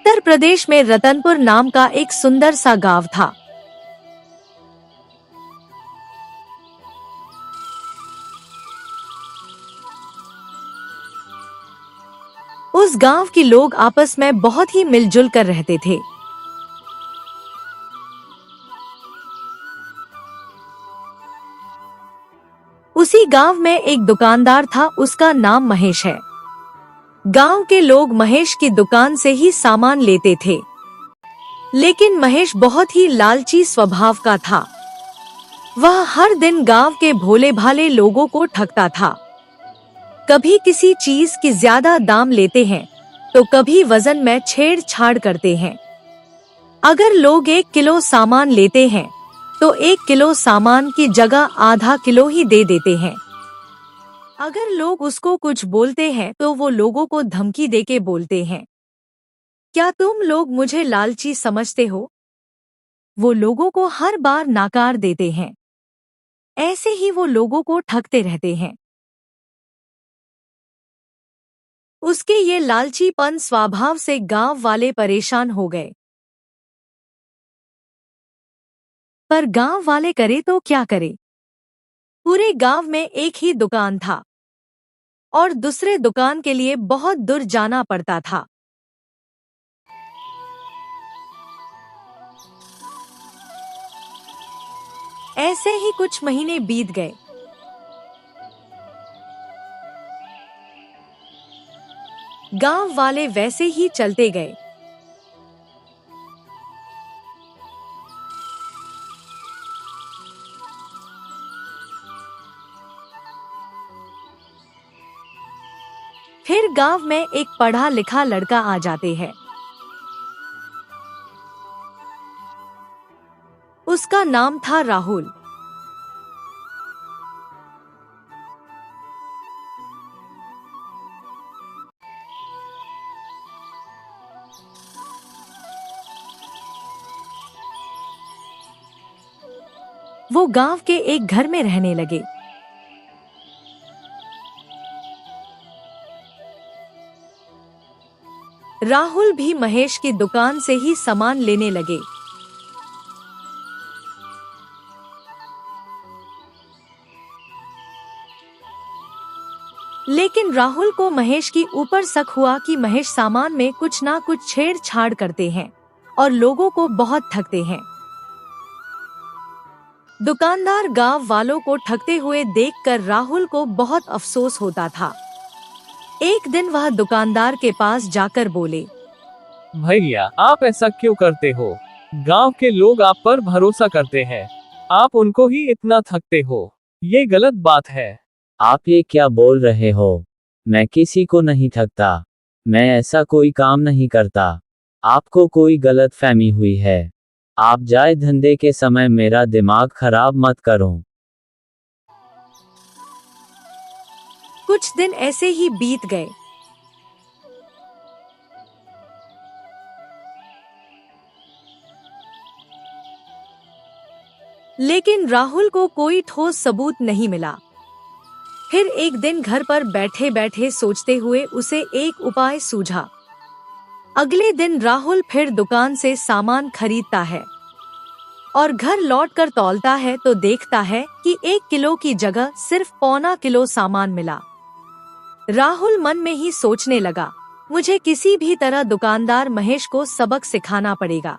उत्तर प्रदेश में रतनपुर नाम का एक सुंदर सा गांव था। उस गांव के लोग आपस में बहुत ही मिलजुल कर रहते थे। उसी गांव में एक दुकानदार था, उसका नाम महेश है। गांव के लोग महेश की दुकान से ही सामान लेते थे, लेकिन महेश बहुत ही लालची स्वभाव का था। वह हर दिन गांव के भोले भाले लोगों को ठगता था। कभी किसी चीज की ज्यादा दाम लेते हैं, तो कभी वजन में छेड़छाड़ करते हैं। अगर लोग 1 किलो सामान लेते हैं, तो 1 किलो सामान की जगह आधा किलो ही दे देते हैं। अगर लोग उसको कुछ बोलते हैं, तो वो लोगों को धमकी देके बोलते हैं, क्या तुम लोग मुझे लालची समझते हो? वो लोगों को हर बार नाकार देते हैं। ऐसे ही वो लोगों को ठगते रहते हैं। उसके ये लालचीपन स्वभाव से गांव वाले परेशान हो गए। पर गांव वाले करे तो क्या करे? पूरे गांव में एक ही दुकान था और दूसरे दुकान के लिए बहुत दूर जाना पड़ता था। ऐसे ही कुछ महीने बीत गए। गांव वाले वैसे ही चलते गए। फिर गांव में एक पढ़ा लिखा लड़का आ जाते हैं। उसका नाम था राहुल। वो गांव के एक घर में रहने लगे। राहुल भी महेश की दुकान से ही सामान लेने लगे। लेकिन राहुल को महेश की ऊपर शक हुआ कि महेश सामान में कुछ ना कुछ छेड़छाड़ करते हैं और लोगों को बहुत ठगते हैं। दुकानदार गांव वालों को ठगते हुए देखकर राहुल को बहुत अफसोस होता था। एक दिन वह दुकानदार के पास जाकर बोले, भैया, आप ऐसा क्यों करते हो? गांव के लोग आप पर भरोसा करते हैं, आप उनको ही इतना ठगते हो। ये गलत बात है। आप ये क्या बोल रहे हो? मैं किसी को नहीं ठगता। मैं ऐसा कोई काम नहीं करता। आपको कोई गलतफहमी हुई है। आप जाए धंधे के समय मेरा दिमाग खराब मत करो। कुछ दिन ऐसे ही बीत गए। लेकिन राहुल को कोई ठोस सबूत नहीं मिला। फिर एक दिन घर पर बैठे बैठे सोचते हुए उसे एक उपाय सूझा। अगले दिन राहुल फिर दुकान से सामान खरीदता है और घर लौटकर तौलता है तो देखता है कि 1 किलो की जगह सिर्फ 1.25 किलो सामान मिला। राहुल मन में ही सोचने लगा, मुझे किसी भी तरह दुकानदार महेश को सबक सिखाना पड़ेगा।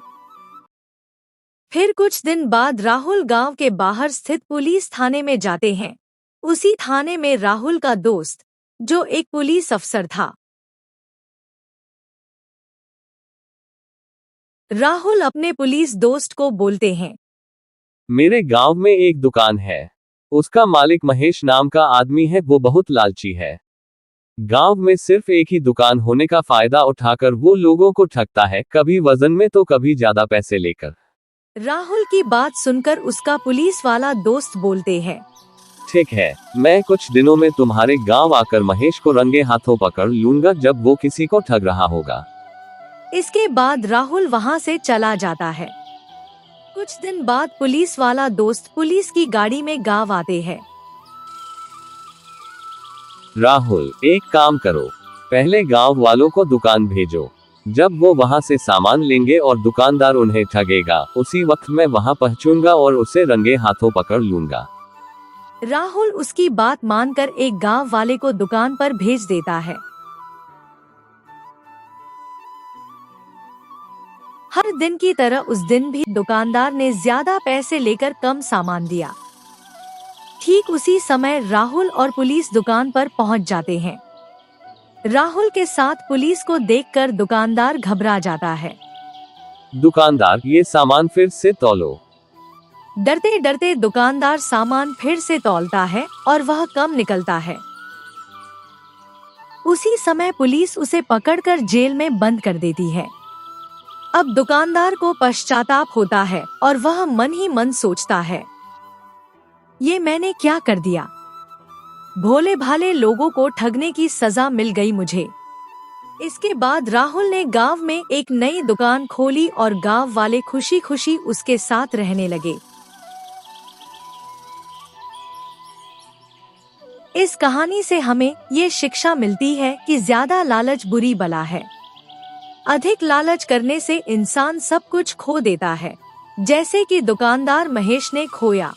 फिर कुछ दिन बाद राहुल गांव के बाहर स्थित पुलिस थाने में जाते हैं। उसी थाने में राहुल का दोस्त, जो एक पुलिस अफसर था। राहुल अपने पुलिस दोस्त को बोलते हैं, मेरे गांव में एक दुकान है। उसका मालिक महेश नाम का आदमी है, वो बहुत लालची है। गांव में सिर्फ एक ही दुकान होने का फायदा उठाकर वो लोगों को ठगता है, कभी वजन में तो कभी ज्यादा पैसे लेकर। राहुल की बात सुनकर उसका पुलिस वाला दोस्त बोलते हैं, ठीक है, मैं कुछ दिनों में तुम्हारे गांव आकर महेश को रंगे हाथों पकड़ लूंगा जब वो किसी को ठग रहा होगा। इसके बाद राहुल वहां से चला जाता है। कुछ दिन बाद पुलिस वाला दोस्त पुलिस की गाड़ी में गांव आते हैं। राहुल, एक काम करो, पहले गांव वालों को दुकान भेजो। जब वो वहां से सामान लेंगे और दुकानदार उन्हें ठगेगा, उसी वक्त मैं वहां पहुंचूंगा और उसे रंगे हाथों पकड़ लूंगा। राहुल उसकी बात मानकर एक गांव वाले को दुकान पर भेज देता है। हर दिन की तरह उस दिन भी दुकानदार ने ज्यादा पैसे लेकर कम सामान दिया। ठीक उसी समय राहुल और पुलिस दुकान पर पहुंच जाते हैं। राहुल के साथ पुलिस को देखकर दुकानदार घबरा जाता है। दुकानदार, ये सामान फिर से तौलो। डरते डरते दुकानदार सामान फिर से तौलता है और वह कम निकलता है। उसी समय पुलिस उसे पकड़कर जेल में बंद कर देती है। अब दुकानदार को पश्चाताप होता है और वह मन ही मन सोचता है, ये मैंने क्या कर दिया। भोले भाले लोगों को ठगने की सजा मिल गई मुझे। इसके बाद राहुल ने गांव में एक नई दुकान खोली और गांव वाले खुशी खुशी उसके साथ रहने लगे। इस कहानी से हमें ये शिक्षा मिलती है कि ज्यादा लालच बुरी बला है। अधिक लालच करने से इंसान सब कुछ खो देता है, जैसे कि दुकानदार महेश ने खोया।